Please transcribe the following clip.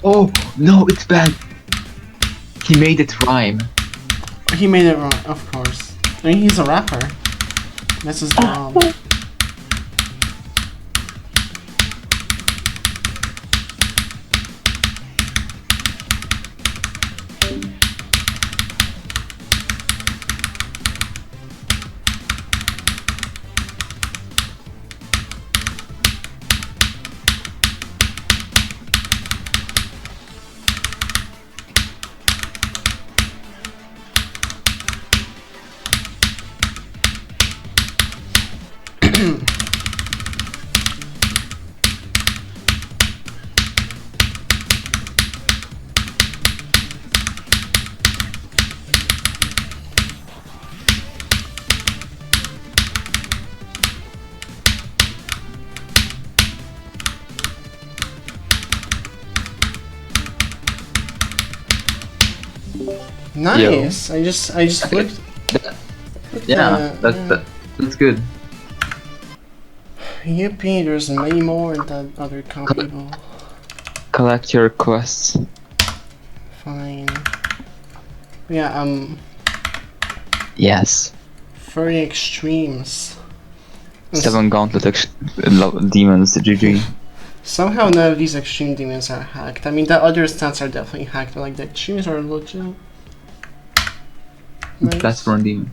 Oh no, it's bad. He made it rhyme. He made it wrong, of course. I mean, he's a rapper. That's his job. Nice. Yo. I just flipped. Yeah, that's good. Yippee! There's many more in that other copy. Collect your quests. Fine. Yeah. Yes. Furry extremes. 7 gauntlet demons. GG. Somehow none of these extreme demons are hacked. I mean, the other stats are definitely hacked, but like the extremes are legit. Nice. That's for a demon.